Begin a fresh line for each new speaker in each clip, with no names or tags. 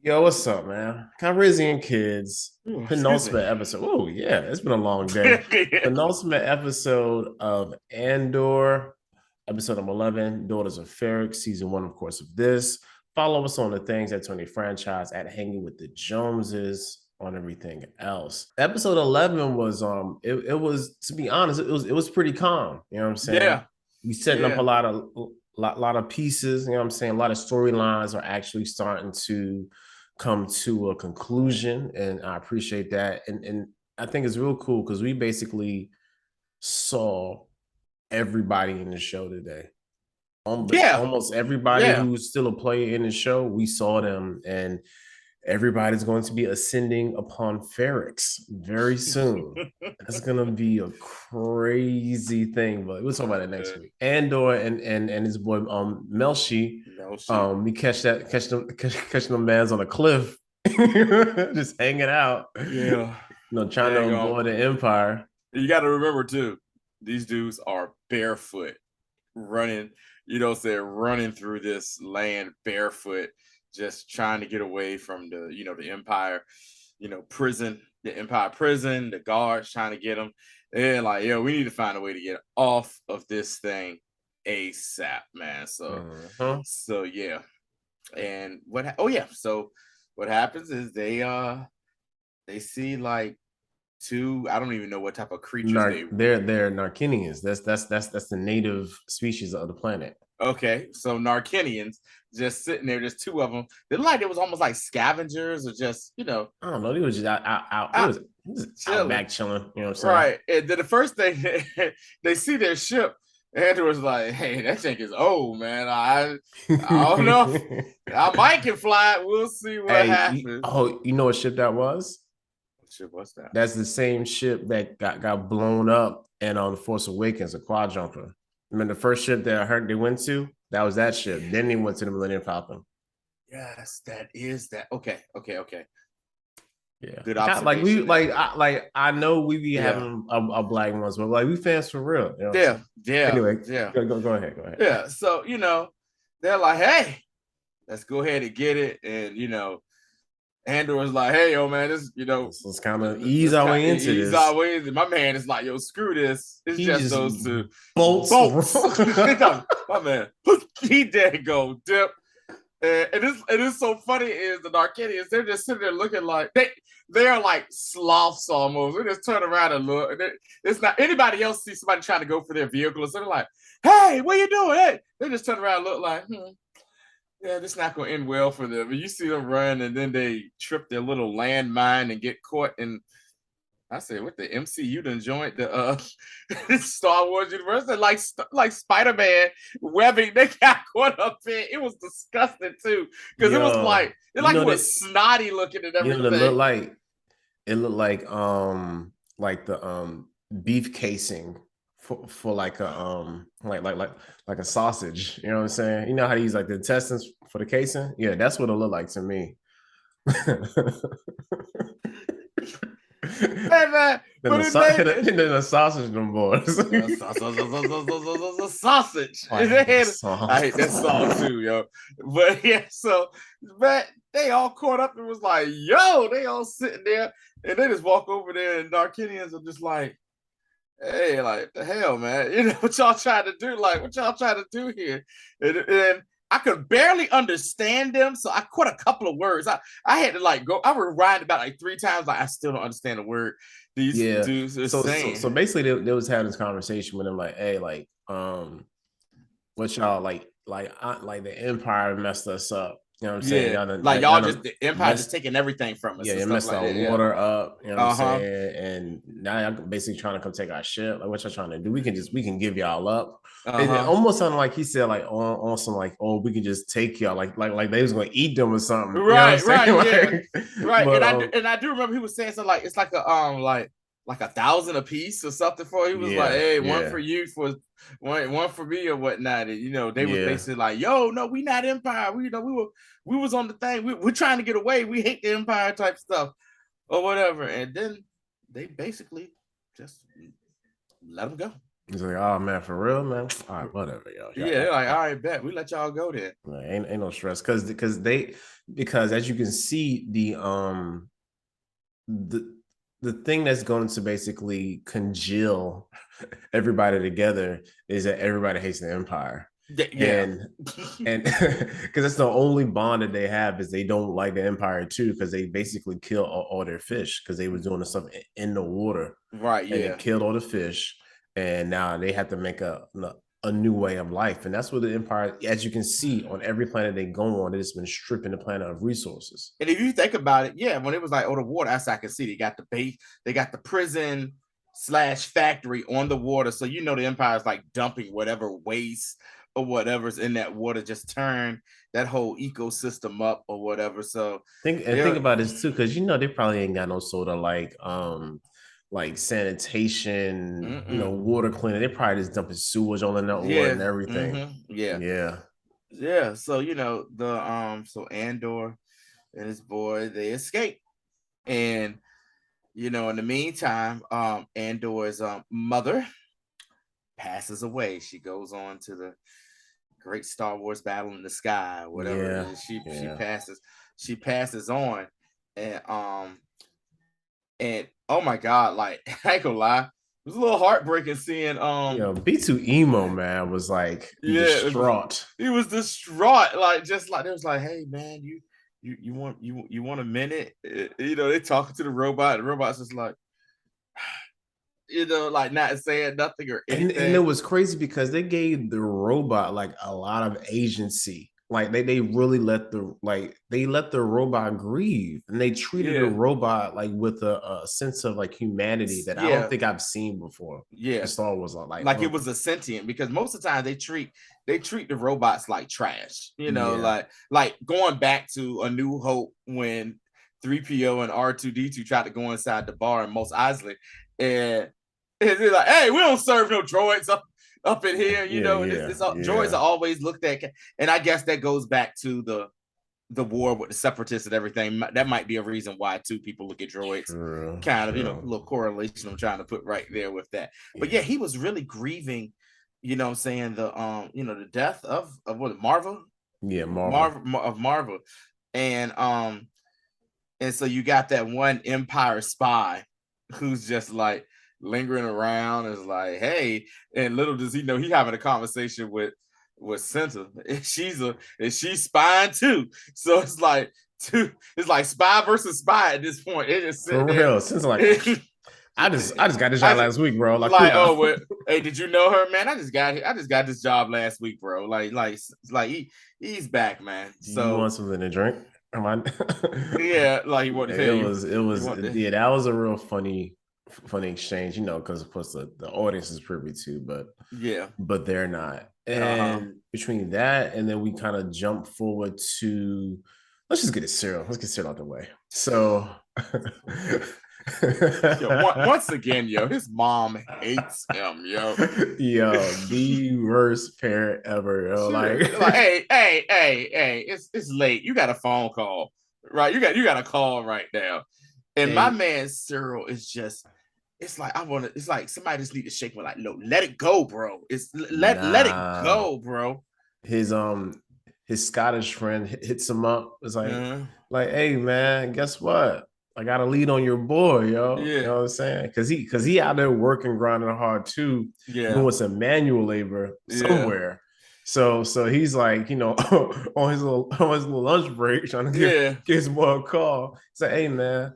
Yo, what's up, man? Calrissian Kids,
Ooh, excuse me.
penultimate episode. Oh, yeah, it's been a long day. Penultimate episode of Andor, episode number 11, Daughters of Ferrix, season one, of course, of this. Follow us on the things at Tony Franchise, at Hanging with the Joneses, on everything else. Episode 11 was it was, to be honest, it was pretty calm. You know what I'm saying?
Yeah,
We setting up a
yeah,
lot of pieces, you know what I'm saying? A lot of storylines are actually starting to come to a conclusion, and I appreciate that. And I think it's real cool because we basically saw everybody in the show today.
yeah,
Almost everybody
yeah.
who's still a player in the show, we saw them, and everybody's going to be ascending upon Ferrix very soon. That's gonna be a crazy thing, but we'll talk about it next week. Andor and his boy Melshi,
No, she.
we catch them mans on a cliff, just hanging out,
Yeah,
trying to
dang on.
avoid the Empire.
You got to remember too. These dudes are barefoot, running. Running through this land barefoot, just trying to get away from the Empire, prison, the Empire prison. The guards trying to get them. They're like, yo, we need to find a way to get off of this thing ASAP, man. So,
Uh-huh.
so yeah. And oh yeah, so what happens is they see like two, I don't even know what type of creatures they were.
They're Narkinians. That's the native species of the planet.
Okay, so Narkinians just sitting there, just two of them. They look like it was almost like scavengers or just
I don't know. They was just out. They
out
was out
chilling.
back chilling. You know what I'm saying?
Right. And then the first thing they see their ship, Andrew was like, "Hey, that thing is old, man. I don't know. I might can fly it. We'll see what happens."
you know what ship that was?
What ship was that?
That's the same ship that got blown up and on the Force Awakens, a quad jumper. I mean, the first ship that I heard they went to, that was that ship. Then they went to the Millennium Falcon.
Yes, that is that. Okay, okay, okay.
Yeah,
Good
kind of like we
observation there.
I know we be
Yeah,
having a black ones, but like we fans for real. You know what I'm
yeah,
saying?
yeah,
Anyway,
yeah,
go ahead, go ahead.
yeah. So they're like, "Hey, let's go ahead and get it." And Andor was like, "Hey, yo, man, this
Let's kind of ease
let's
our
kind
way
of
into
ease
this.
our ways." And my man is like, "Yo, screw this. It's
He
just
just
those two
bolts.
bolts." My man, he did go dip. And it is so funny is the Arcadians, they're just sitting there looking like they are like sloths almost. They just turn around and look. And it's not anybody else see somebody trying to go for their vehicle. So they're like, "Hey, what are you doing?" Hey, they just turn around and look like, yeah, this not gonna end well for them. And you see them run and then they trip their little landmine and get caught in, I said, what the MCU done joined the Star Wars universe, and like Spider-Man webbing, they got caught up in. It was disgusting too, because it was
Yo,
like it was snotty looking and
you know what it
everything.
looked like? It looked like the beef casing for like a like a sausage. You know what I'm saying? You know how to use like the intestines for the casing? Yeah, that's what it looked like to me.
Hey man,
then
but it made
then the sausage them boys.
sausage.
I hate that
I
song.
hate that song too, yo. But yeah, so man, they all caught up and was like, "Yo," they all sitting there, and they just walk over there, and Darkinians are just like, "Hey, like the hell, man, what y'all trying to do? Like, what y'all trying to do here?" And I could barely understand them, so I caught a couple of words. I had to like go. I rewind about like three times. Like I still don't understand a word these
Yeah.
dudes are
So
saying.
basically they was having this conversation with him like, hey, like what y'all like the Empire messed us up. You know what I'm saying?
Yeah, like y'all
Y'all
just
done
the Empire just
messed
taking everything from us
yeah,
and
it
stuff
messed
like
our
that. Yeah.
water up, you know what I'm
Uh-huh.
saying? And now y'all basically trying to come take our ship. Like what y'all trying to do? We can give y'all up. It
Uh-huh.
almost sounded like he said like on some like, oh, we can just take y'all like they was gonna eat them or something. You know what I'm
Right,
saying?
right, yeah.
Like,
Right.
but
And I do remember he was saying something like it's like a 1,000 a piece or something for he was like,
yeah,
hey, one for
yeah,
you for one for me or whatnot. And they was
yeah.
basically like, yo, no, we not Empire. We was on the thing. We're trying to get away. We hate the Empire type stuff or whatever. And then they basically just let them go.
He's like, oh man, for real, man. All right, whatever, yo.
Yeah, they're like, all right, bet we let y'all go there.
Ain't no stress because as you can see the the thing that's going to basically congeal everybody together is that everybody hates the Empire.
Yeah.
And because that's the only bond that they have is they don't like the Empire too, because they basically kill all their fish because they was doing the stuff in the water.
Right,
And
yeah.
it killed all the fish. And now they have to make a new way of life. And that's what the Empire, as you can see, on every planet they go on, it's been stripping the planet of resources.
And if you think about it, yeah, when it was like, oh, the water, that's I can see they got the base, they got the prison / factory on the water. So you know the Empire is like dumping whatever waste or whatever's in that water, just turn that whole ecosystem up or whatever. So
think about this too, because they probably ain't got no sort of like sanitation, water cleaning. They probably just dumping sewage all in that water and everything.
Yeah. So so Andor and his boy, they escape, and in the meantime, Andor's mother passes away. She goes on to the great Star Wars battle in the sky, whatever it is. She passes on, and oh my god, like I ain't gonna lie, it was a little heartbreaking seeing
B2 emo man was like distraught.
He was distraught, like just like they was like, hey man, you want a minute? They talking to the robot. The robot's just like, like not saying nothing or anything.
And it was crazy because they gave the robot like a lot of agency. Like they really let the robot grieve, and they treated the robot like with a sense of like humanity that I don't think I've seen before.
Yeah,
Star Wars like
it was a sentient, because most of the time they treat the robots like trash. Like going back to A New Hope when 3PO and R2D2 tried to go inside the bar in Mos Eisley, and they're like, hey, we don't serve no droids up in here, droids are always looked at, and I guess that goes back to the war with the separatists and everything. That might be a reason why too people look at droids, a little correlation I'm trying to put right there with that. But yeah, he was really grieving, I'm saying, the death of what, Marva?
Yeah, Marva.
And so you got that one Empire spy who's just like lingering around, is like, hey, and little does he know he having a conversation with Cinta. She's spying too. So it's like spy versus spy at this point. It just
for real. Cinta like, I just got this job last week, bro. Like
oh, well, hey, did you know her, man? I just got this job last week, bro. Like he's back, man. So
you want something to drink? Come on.
Yeah, like he wanted to tell you.
Yeah, that was a real funny exchange, because of course the audience is privy to, but they're not. And between that and then we kind of jump forward to, let's just get it serial. Let's get serial out the way. So
once again, his mom hates him,
the worst parent ever,
Like hey, it's late. You got a phone call, right? You got a call right now, and my man Cyril is just. It's like it's like somebody just need to shake me, like, no, let it go, bro. Let it go, bro.
His Scottish friend hits him up. It's like, hey man, guess what? I got a lead on your boy, yo.
Yeah.
You know what I'm saying? Because he out there working, grinding hard too, doing some manual labor somewhere. So he's like, on his little lunch break, trying to give his boy a call. Say, hey man,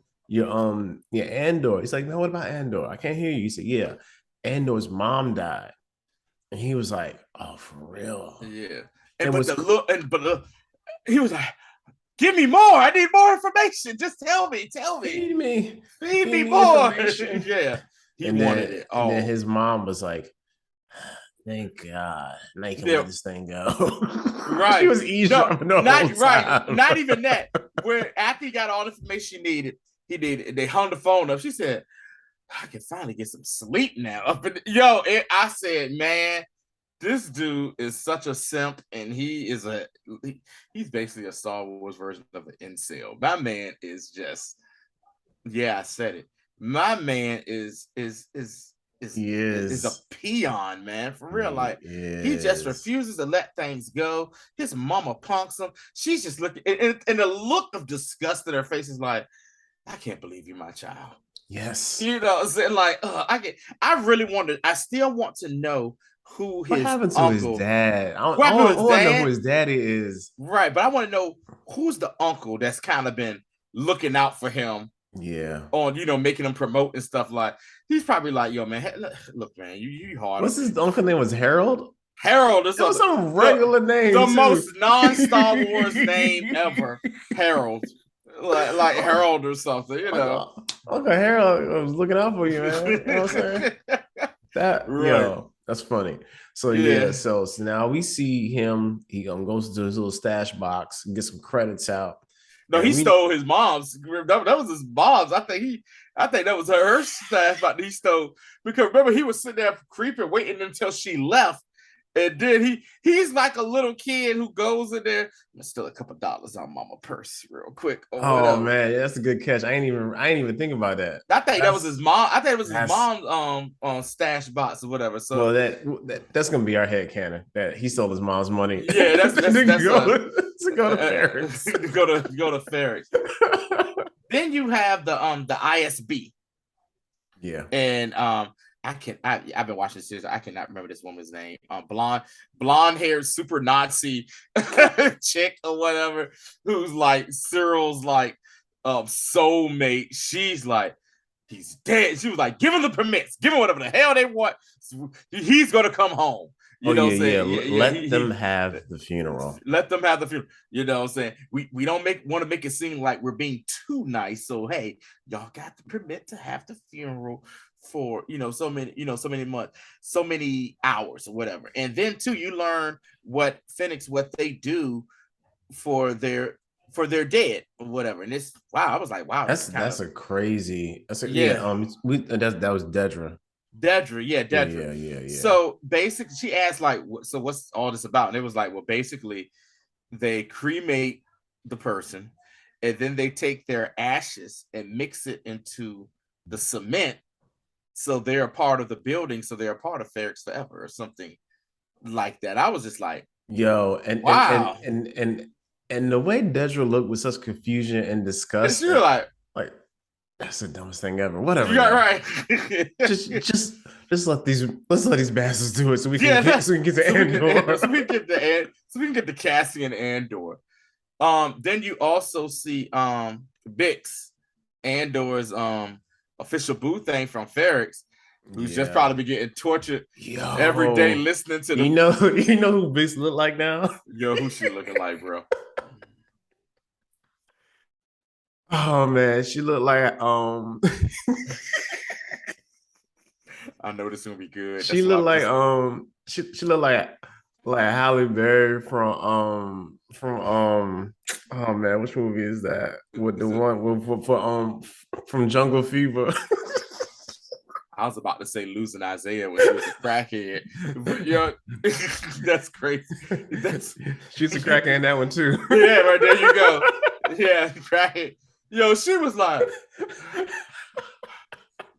Andor. He's like, no, what about Andor? I can't hear you. He said, yeah, Andor's mom died. And he was like, oh, for real?
Yeah. But he was like, give me more. I need more information. Just tell me.
Feed me
more. Yeah. He wanted it.
And then his mom was like, thank God. Now you can let this thing go.
Right.
She was eavesdropping the whole time.
Right. Not even that. Where after he got all the information he needed, they hung the phone up. She said, I can finally get some sleep now. I said, man, this dude is such a simp, and he's basically a Star Wars version of an incel. My man is just, I said it. My man is is a peon, man, for real. Like he just refuses to let things go. His mama punks him. She's just looking, and the look of disgust in her face is like, I can't believe you're my child.
Yes.
You know what I'm saying? Like, I still want to know who his
happened to
uncle,
his dad. I
what happened to his dad?
know who his daddy is.
Right, but I want to know who's the uncle that's kind of been looking out for him.
Yeah.
On, making him promote and stuff. Like, he's probably like, yo, man, look, man, you hard.
What's his uncle name? Was Harold?
Harold
is some regular name.
The most non-Star Wars name ever. Harold. Like Harold or something,
Uncle Harold was looking out for you, man. You know what I'm saying? That's funny. So so now we see him. He goes to his little stash box and gets some credits out.
No, he stole his mom's. That was his mom's. I think that was her stash box he stole, because remember, he was sitting there creeping, waiting until she left. And then he's like a little kid who goes in there, steal a couple dollars on mama purse real quick.
Oh man, that's a good catch. I ain't even think about that.
I think that was his mom. I think it was his mom's stash box or whatever. So
that's gonna be our headcanon that he stole his mom's money.
Yeah, that's
go to Ferrix.
go to Ferrix. Then you have the ISB.
Yeah.
And I've been watching this series. I cannot remember this woman's name. Blonde-haired super Nazi chick or whatever, who's like Cyril's like soulmate. She's like, he's dead. She was like, give him the permits, give him whatever the hell they want. He's gonna come home. You know what I'm saying?
Let them have the funeral.
Let them have the funeral. You know what I'm saying? We don't want to make it seem like we're being too nice. So hey, y'all got the permit to have the funeral for so many months, so many hours or whatever. And then too, you learn what they do for their dead or whatever. And it's I was like, wow,
that was Dedra.
Dedra. So basically, she asked like, so what's all this about? And it was like, well, basically, they cremate the person, and then they take their ashes and mix it into the cement, so they're a part of the building, so they're a part of Ferrix forever or something like that. I was just like,
yo, and wow, and the way Dedra looked with such confusion and disgust,
you're like
that's the dumbest thing ever. Whatever.
You're right.
let's let these bastards do it so we can get to Andor.
So we can get the Cassian Andor. Then you also see Bix, Andor's official boo thing from Ferrix, who's just probably getting tortured every day listening to the.
You know who Bix look like now?
Yo, who she looking like, bro?
Oh man, she looked like
I know this is gonna be good.
She looked like she looked like Halle Berry from oh man, which movie is that? With the one from Jungle Fever.
I was about to say losing Isaiah when she was a crackhead. But, yo, that's crazy.
She's a crackhead in that one too.
Yeah, right there you go. Yeah, crackhead. Yo, she was like,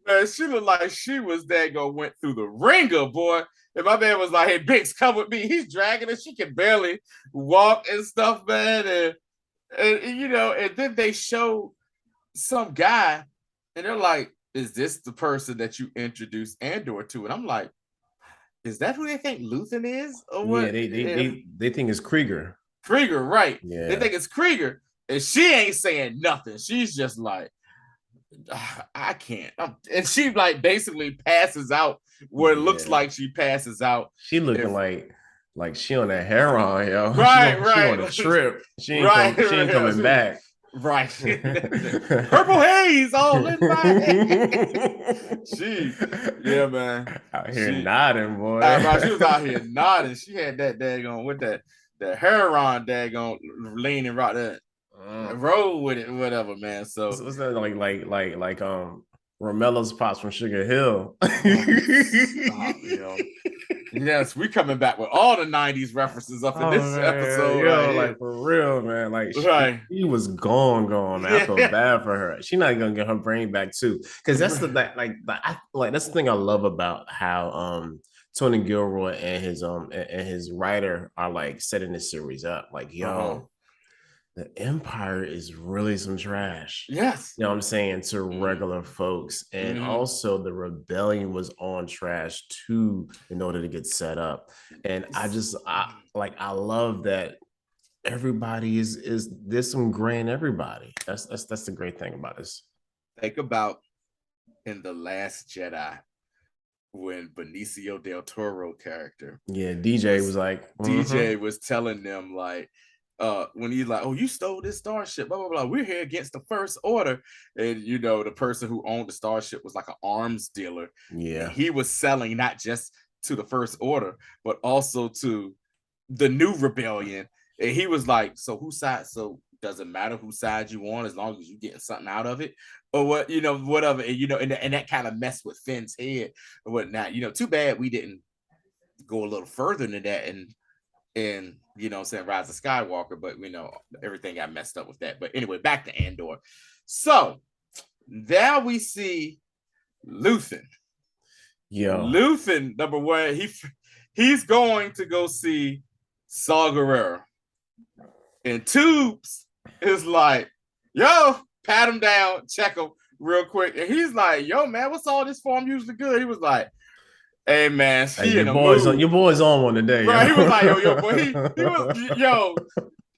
man, she looked like she was went through the ringer, boy. And my man was like, hey, Bix, come with me. He's dragging her. She can barely walk and stuff, man. And then they show some guy, and they're like, is this the person that you introduced Andor to? And I'm like, is that who they think Luthen is? Or what?
Yeah, they think it's Krieger.
Krieger, right.
Yeah.
They think it's Krieger. And she ain't saying nothing. She's just like, I can't. And she like basically passes out where it looks like she passes out.
She looking like she on that heroin, yo.
Right,
she on a trip. She ain't coming back.
Right. Purple haze all in my head. Yeah, man.
Out here nodding, boy.
She was out here nodding. She had that daggone with that heroin daggone leaning right there. Roll with it, whatever, man. So
what's that like Romella's pops from Sugar Hill?
Stop, yo. Yes, we coming back with all the 90s references up in this
man,
episode
yo,
right here.
like for real, man. Like
Right.
she was gone, man. I feel
Yeah.
bad for her. She's not gonna get her brain back too. Because that's that's the thing I love about how Tony Gilroy and his writer are like setting this series up. Like, yo, the Empire is really some trash.
Yes.
You know what I'm saying? To regular folks. And also the rebellion was on trash too in order to get set up. And I love that everybody is there's some gray in everybody. That's the great thing about this.
Think about in The Last Jedi when Benicio del Toro character.
Yeah, DJ was like
DJ was telling them like when he's like, oh, you stole this starship, blah blah blah. We're here against the First Order, and you know the person who owned the starship was like an arms dealer.
Yeah,
and he was selling not just to the First Order, but also to the New Rebellion. And he was like, so whose side? So doesn't matter whose side you on as long as you getting something out of it, or what, you know, whatever. And you know, and that kind of messed with Finn's head or whatnot. You know, too bad we didn't go a little further than that and you know, saying Rise of Skywalker, but you know, everything got messed up with that. But anyway, back to Andor. So now we see Luthen. Luthen, number one, he's going to go see Saw Gerrera. And Tubes is like, yo, pat him down, check him real quick. And he's like, yo, man, what's all this for? I'm usually good. He was like, hey man,
your boy's on one today.
Right. Yo. He was like, yo, boy, he was, yo,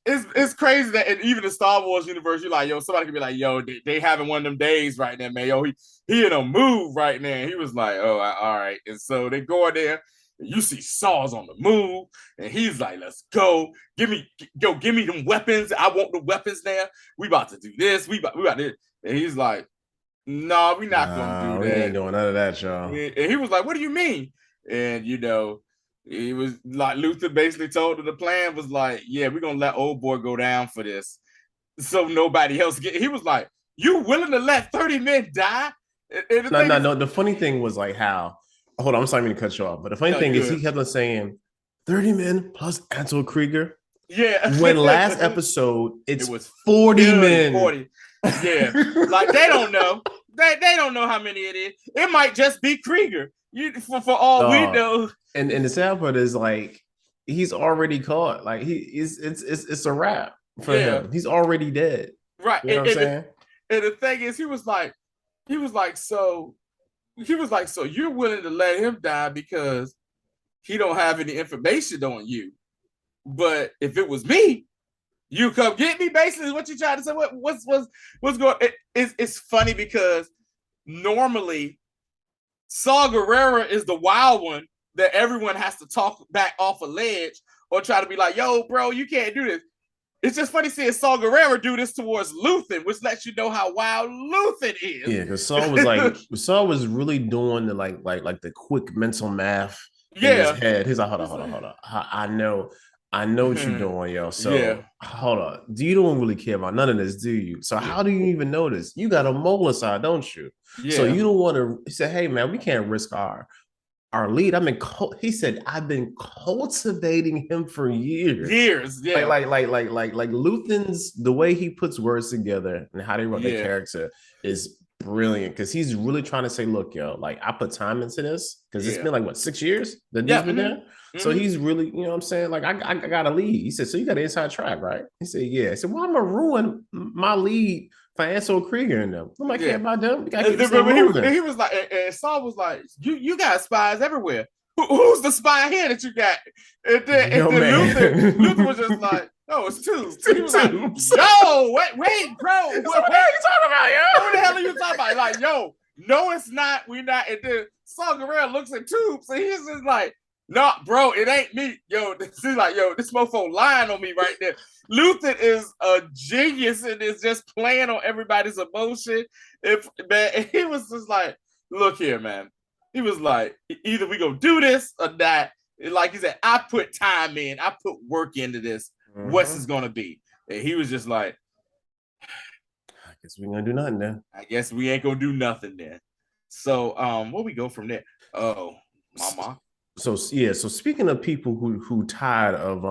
it's crazy that in even the Star Wars universe, you're like, yo, somebody could be like, yo, they having one of them days right now, man. Yo, he in a move right now. He was like, oh, all right. And so they go in there, and you see Saw's on the move, and he's like, let's go. Give me them weapons. I want the weapons now. We about to do this. We about this. And he's like, no, we're not gonna do that.
We ain't doing none of that, y'all.
And he was like, what do you mean? And you know, he was like, Luther basically told her the plan was like, yeah, we're gonna let old boy go down for this, so nobody else get. He was like, you willing to let 30 men die?
No. The funny thing was like how. Hold on, I'm sorry to cut you off, but the funny thing is he kept on saying 30 men plus Ansel Krieger.
Yeah.
When last episode it was 40 men.
40. Yeah. Like they don't know. They don't know how many it is. It might just be Krieger. For all we know.
And the sad part is like he's already caught. Like it's a wrap for him. He's already dead.
Right.
You know what I'm saying?
And the thing is, he was like, so you're willing to let him die because he don't have any information on you. But if it was me, you come get me, basically, is what you trying to say. What's going on? It's funny because normally Saw Gerrera is the wild one that everyone has to talk back off a ledge or try to be like, yo, bro, you can't do this. It's just funny seeing Saw Gerrera do this towards Luthen, which lets you know how wild Luthen is.
Yeah, because Saw was really doing the like the quick mental math in his head. He's like, hold on. I know what you're doing, yo. So hold on. You don't really care about none of this, do you? So how do you even know this? You got a mole inside, don't you? Yeah. So you don't want to say, hey man, we can't risk our lead. He said, I've been cultivating him for years.
Yeah.
Like Luthen's, the way he puts words together and how they wrote the character is brilliant, because he's really trying to say, look, yo, like I put time into this because it's been like what, 6 years that he's been there. So he's really, you know what I'm saying? Like I got a lead. He said, so you got an inside track, right? He said, yeah. I said, well, I'm gonna ruin my lead for Ansel Krieger and them. I'm like, yeah, about them. We gotta
he was like, and Saul was like, you got spies everywhere. Who's the spy here that you got? And then Luther was just like, no, it's Tubes. He was like, yo, wait, bro. What are you talking about, yo? What the hell are you talking about? Like, yo, no, it's not. We're not. And then Saw Gerrera looks at Tubes and he's just like, no, bro, it ain't me. Yo, he's like, yo, this mofo lying on me right there. Luthen is a genius and is just playing on everybody's emotion. Man, he was just like, look here, man. He was like, either we gonna do this or not. Like he said, I put time in, I put work into this. What's this gonna be? And he was just like,
I guess we ain't gonna do nothing then.
I guess we ain't gonna do nothing then. So where we go from there? Oh, mama.
So speaking of people who tired of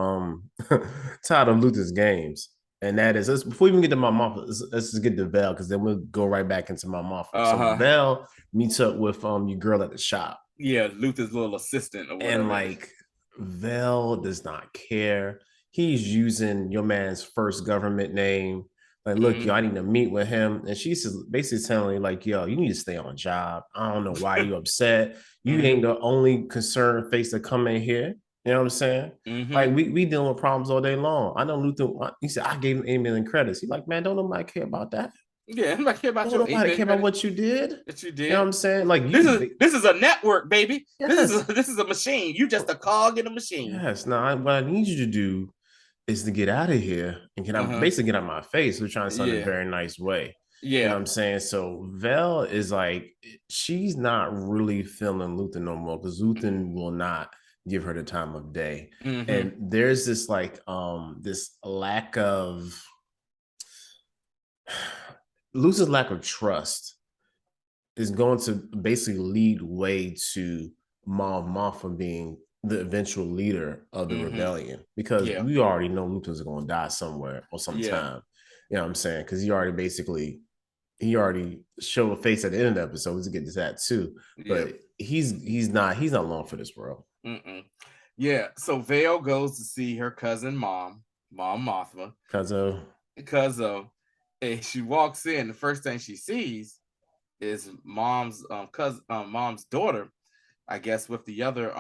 tired of Luther's games, and that is before we even get to my mom, let's just get to Vel because then we'll go right back into my mom. So Vel meets up with your girl at the shop.
Yeah, Luther's little assistant or whatever.
And like Vel does not care. He's using your man's first government name. Like, look, yo, I need to meet with him. And she's basically telling me, like, yo, you need to stay on job. I don't know why you upset. You ain't the only concerned face to come in here. You know what I'm saying? Like, we dealing with problems all day long. I know Luther, he said, I gave him 8 million credits. He's like, man, don't nobody care about that.
Yeah, nobody care about
nobody care about what you did.
That you did.
You know what I'm saying? Like
this is a network, baby. Yes. This is a machine. You just a cog in a machine.
Yes. Now, what I need you to do is to get out of here and basically get out of my face. We're trying to say in a very nice way.
Yeah.
You know what I'm saying? So Vel is like, she's not really feeling Luthen no more because Luthen will not give her the time of day. And there's this like this lack of Luthen's lack of trust is going to basically lead way to Mav Mothma being the eventual leader of the rebellion, because we already know Luthen's going to die somewhere or sometime. You know what I'm saying? Because he already showed a face at the end of the episode. Let's get to that too. But he's not long for this world.
Yeah. So Vel goes to see her cousin Mom Mothma. Cuzzo. And she walks in. The first thing she sees is Mom's cousin, Mom's daughter, I guess, with the other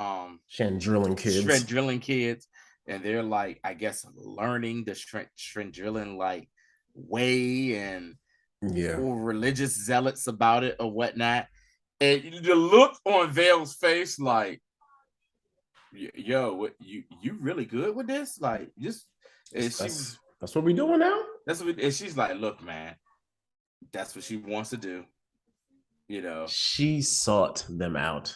Chandrillan
kids, and they're like, I guess, learning the Chandrillan like way and religious zealots about it or whatnot. And the look on Vel's face, like, yo, what, you really good with this? Like, just
that's what we doing now.
And she's like, look, man, that's what she wants to do. You know,
she sought them out.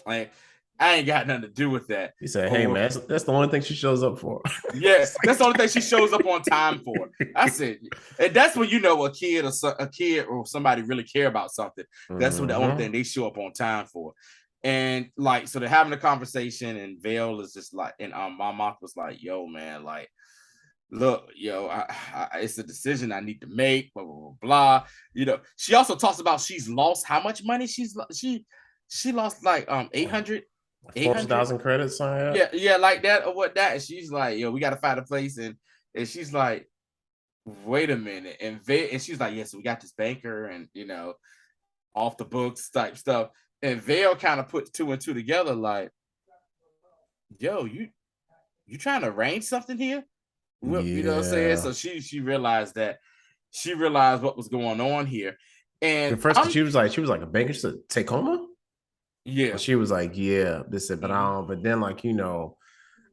Like, I ain't got nothing to do with that.
He said, hey, man, that's the only thing she shows up for.
Yes, that's the only thing she shows up on time for. I said, and that's when you know a kid or somebody really care about something. That's what the only thing they show up on time for. And like, so they're having a conversation, and Vel is just like, and my mom was like, yo, man, like, look, yo, it's a decision I need to make, blah, blah, blah, blah. You know, she also talks about she's lost how much money she lost, like
4,000 credits.
Yeah, like that or what that. And she's like, yo, we got to find a place. And she's like, wait a minute. And she's like, yes, we got this banker and, you know, off the books type stuff. And Vel kind of puts 2 and 2 together, like, yo, you trying to arrange something here? You know what I'm saying? So she realized what was going on here. And
at first she was like a banker to Tacoma.
Yeah.
But she was like, yeah, this is, but then, like, you know,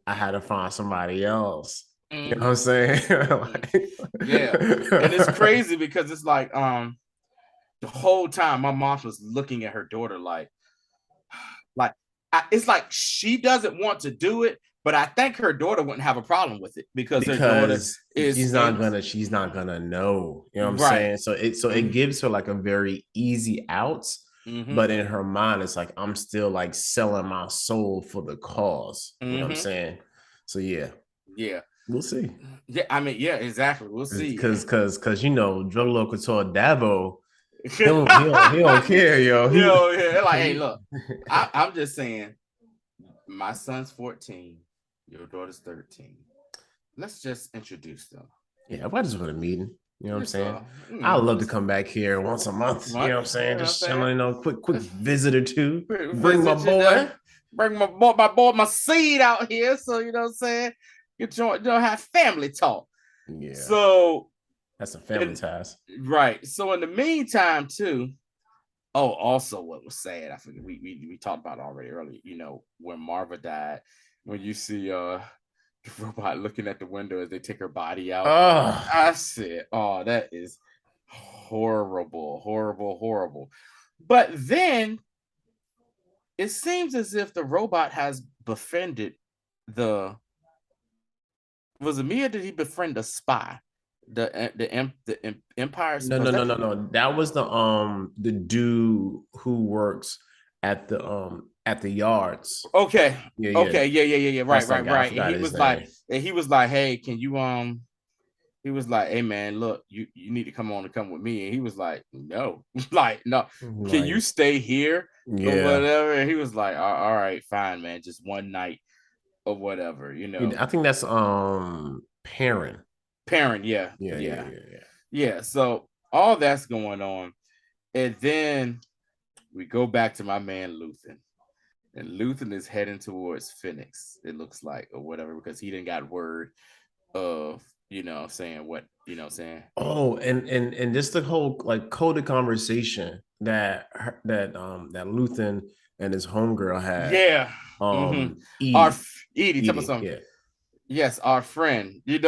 I had to find somebody else. You know what I'm saying?
Yeah. And it's crazy because it's like the whole time my mom was looking at her daughter like it's like she doesn't want to do it, but I think her daughter wouldn't have a problem with it because her daughter is
she's not gonna know. You know what I'm saying? So it gives her like a very easy out. But in her mind, it's like, I'm still like selling my soul for the cause. You know what I'm saying? So yeah, we'll see.
Yeah, I mean, yeah, exactly. We'll see.
Because you know, drug lord couture Davo, he don't care, yo.
Like, hey, look, I'm just saying, my son's 14, your daughter's 13. Let's just introduce them.
Yeah, I just want a meeting. You know what I'm saying? I love to come back here once a month. You know what I'm saying? Just chilling, quick visit or two. Bring my boy.
Bring my seed out here. So, you know what I'm saying? You don't have family talk.
Yeah.
So
that's a family task.
Right. So in the meantime, too. Oh, also what was sad, I forget we talked about already earlier, you know, when Marva died, when you see the robot looking at the window as they take her body out. I said, oh, that is horrible. But then it seems as if the robot has befriended was it me or did he befriend a spy? The Empire?
No. That was the dude who works at the at the yards.
Okay.
Yeah,
Okay. Yeah. Right.
That's that
Right.
guy. I
Right.
forgot his name.
And he was like, hey, can you he was like, hey man, look, you need to come with me. And he was like, no, like, no, can you stay here or whatever? And he was like, all right, fine, man, just one night or whatever, you know.
I think that's Perrin.
Yeah. So all that's going on. And then we go back to my man Luthen. And Luthen is heading towards Phoenix, it looks like, or whatever, because he didn't got word of, saying what, saying.
Oh, and just the whole like coded conversation that Luthen and his homegirl had.
Yeah.
Edie.
Our Edie, tell me something. Yeah. Yes, our friend. It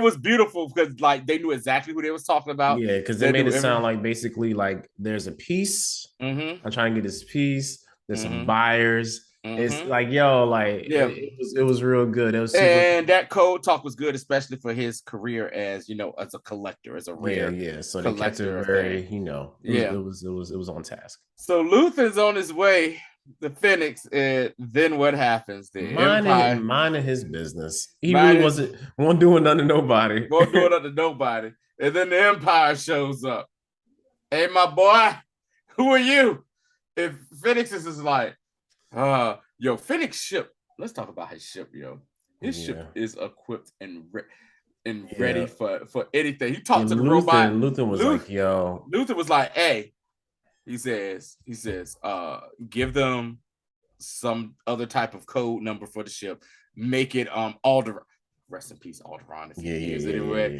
was beautiful because like they knew exactly who they was talking about.
Yeah, because they made it sound like basically like there's a piece. I'm trying to get this piece. There's some buyers. It's like, yo, like it was real good. It was super
and that code talk was good, especially for his career as as a collector, as a rare
So they kept it very, it was on task.
So Luthen's on his way to Phoenix, and then what happens? The Empire
minding his business. He really won't doing nothing to nobody.
Won't do nothing to nobody. And then the Empire shows up. Hey, my boy, who are you? If Phoenix is like, Phoenix ship. Let's talk about his ship, yo. His ship is equipped and ready for anything. He talked to the robot.
Luthen was like, yo.
Luthen was like, hey. He says, give them some other type of code number for the ship. Make it Alderaan. Rest in peace, Alderaan. If he is anyway.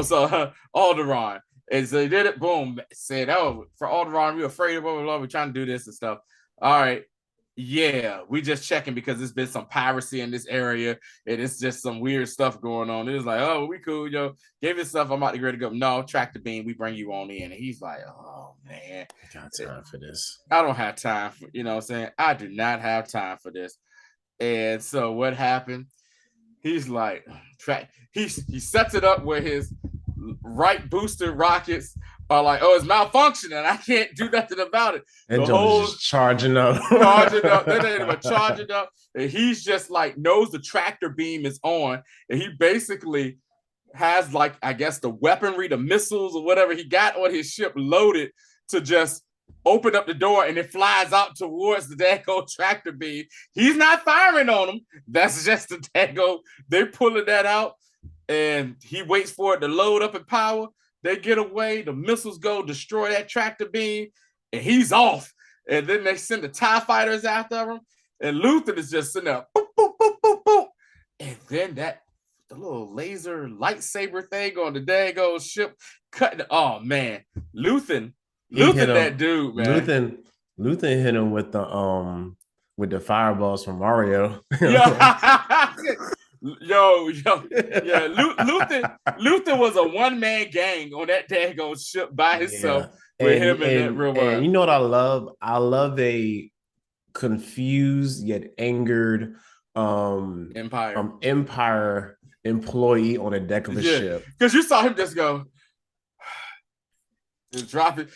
So Alderaan. And so they did it, boom. Said, oh, for Alderaan, we're afraid of blah, blah, blah. We're trying to do this and stuff. All right. Yeah, we just checking because there's been some piracy in this area and it's just some weird stuff going on. It was like, oh, we cool, yo. Gave us stuff. I'm about to get ready to go. No, track the beam. We bring you on in. And he's like, oh, man.
I got time for this.
I don't have time for, what I'm saying? I do not have time for this. And so what happened? He's like, he sets it up where his right booster rockets are like, oh, it's malfunctioning. I can't do nothing about it.
And Joe's just charging up.
They're charging up. And he's just like, knows the tractor beam is on. And he basically has like, I guess, the weaponry, the missiles or whatever he got on his ship loaded to just open up the door and it flies out towards the daggone tractor beam. He's not firing on them. That's just the daggone. They're pulling that out. And he waits for it to load up in power. They get away. The missiles go destroy that tractor beam, and he's off. And then they send the TIE fighters after him. And Luthen is just sitting there, boop, boop, boop, boop, boop. And then the little laser lightsaber thing on the daggone ship cutting. Oh man, Luthen that dude, man.
Luthen hit him with the fireballs from Mario.
Yeah. Yo, yeah. Luthen was a one-man gang on that daggone ship by himself with him and that robot.
And you know what I love? I love a confused yet angered Empire employee on the deck of a ship.
Because you saw him just go, just drop it,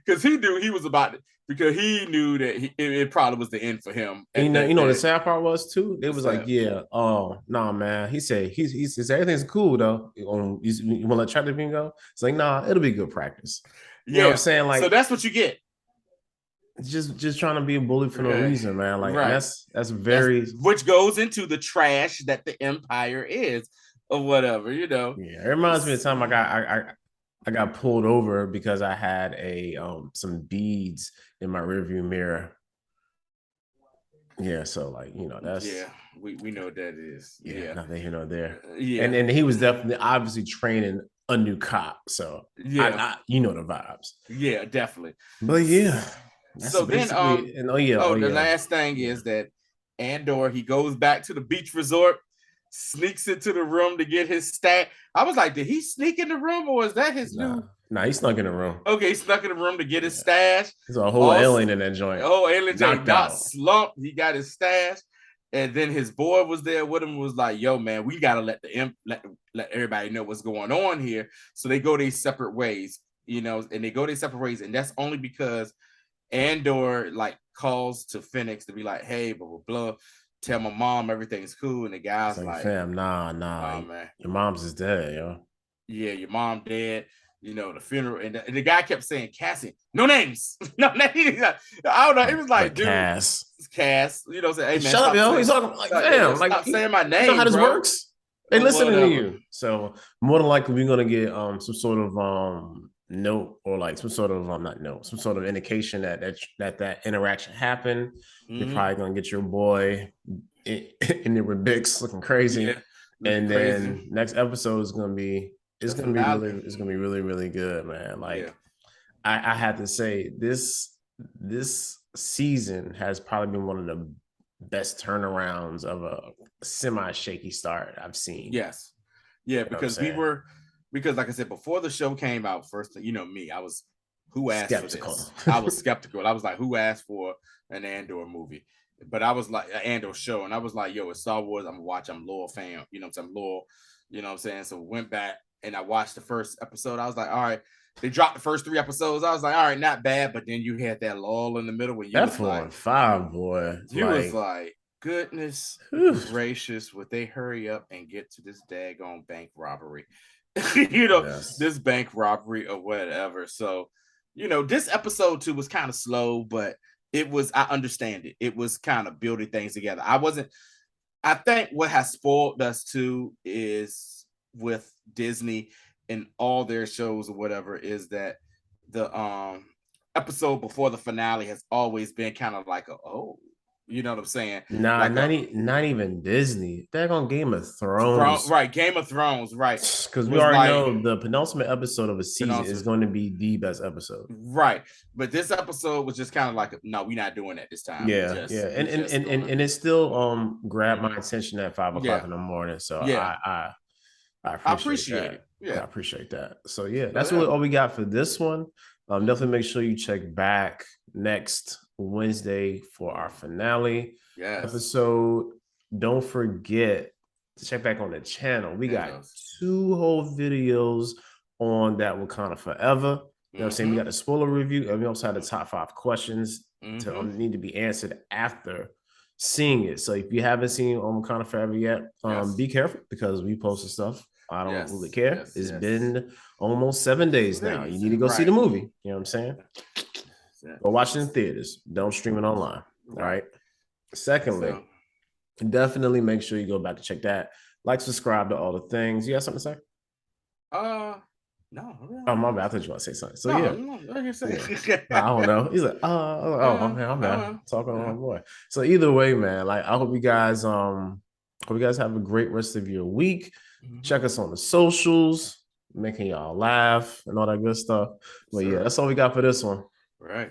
because he knew he was about to. Because he knew that it probably was the end for him.
And the sad part was too. It was like, nah, man. He said he says everything's cool though. You want to let tractor beam go? It's like, nah, it'll be good practice. You know what I'm saying? Like,
so that's what you get.
Just trying to be a bully for no reason, man. Like that's
which goes into the trash that the Empire is, or whatever, Yeah,
it reminds me of the time I got pulled over because I had some beads in my rearview mirror. Yeah, so like that's
we know what that is.
Nothing here nor there. And he was definitely obviously training a new cop, so I the vibes.
Yeah, definitely.
But
so then the last thing is that Andor, he goes back to the beach resort, sneaks into the room to get his stash. I was like, did he sneak in the room or is that his new?
Nah, he snuck in the room.
Okay, he snuck in the room to get his stash.
There's a whole alien in that joint.
Oh, alien got slumped. He got his stash. And then his boy was there with him, was like, yo, man, we got to let everybody know what's going on here. So they go their separate ways, and they go their separate ways. And that's only because Andor like calls to Ferrix to be like, hey, blah blah blah, tell my mom everything's cool, and the guy's like,
fam, nah,
man,
your mom's is dead, yo.
Yeah, your mom dead. You know, the funeral, and the guy kept saying, Cassie, no names, no names. I don't know. It was like, dude,
Cass.
Cass, you know, say, hey man,
shut up, yo.
Saying,
He's talking like, damn,
stop
like
saying my name.
You know how this
bro.
works? They listening to you. So more than likely, we're gonna get some sort of note, or like some sort of not note, some sort of indication that interaction happened. You're probably gonna get your boy in the Rebix looking crazy, and then next episode is gonna be really really good, man. Like I had to say this season has probably been one of the best turnarounds of a semi-shaky start I've seen.
Yes. Yeah, because because like I said, before the show came out, first, you know me, I was who asked skeptical. For this? I was skeptical. I was like, who asked for an Andor movie? But I was like, an Andor show, and I was like, yo, it's Star Wars. I'm gonna watch. I'm a loyal fan. You know what I'm saying? I'm loyal. You know what I'm saying? So went back and I watched the first episode. I was like, all right. They dropped the first 3 episodes. I was like, all right, not bad. But then you had that lull in the middle where you
that
was
4
like,
and 5, boy.
You was like, goodness gracious, would they hurry up and get to this daggone bank robbery? You know, this bank robbery or whatever. So, you know, this episode 2 was kind of slow, but it was, I understand it. It was kind of building things together. I think what has spoiled us too is with Disney and all their shows or whatever, is that the episode before the finale has always been kind of like you know what I'm saying?
Nah,
like
not even Disney. They're on Game of Thrones.
Right, Game of Thrones, right.
Because we already know the penultimate episode of a season is going to be the best episode.
Right. But this episode was just kind of like, no, we're not doing that this time.
Yeah. And it still grabbed my attention at 5 o'clock in the morning. So I appreciate it. Yeah, I appreciate that. So that's really all we got for this one. Definitely make sure you check back next Wednesday for our finale episode. Don't forget to check back on the channel. We got 2 whole videos on that Wakanda Forever. You know what I'm saying? We got a spoiler review, and we also had the top 5 questions to need to be answered after seeing it. So if you haven't seen Wakanda Forever yet, be careful, because we posted stuff. I don't really care. It's been almost 7 days now. You need to go see the movie. You know what I'm saying? Go watch it in theaters. Don't stream it online. All right. Secondly, definitely make sure you go back and check that. Like, subscribe to all the things. You have something to say?
No.
Oh, my bad. I thought you want to say something. So I don't know. He's like, man. Talking to my boy. So either way, man, like, I hope you guys have a great rest of your week. Check us on the socials, making y'all laugh and all that good stuff. But that's all we got for this one.
Right.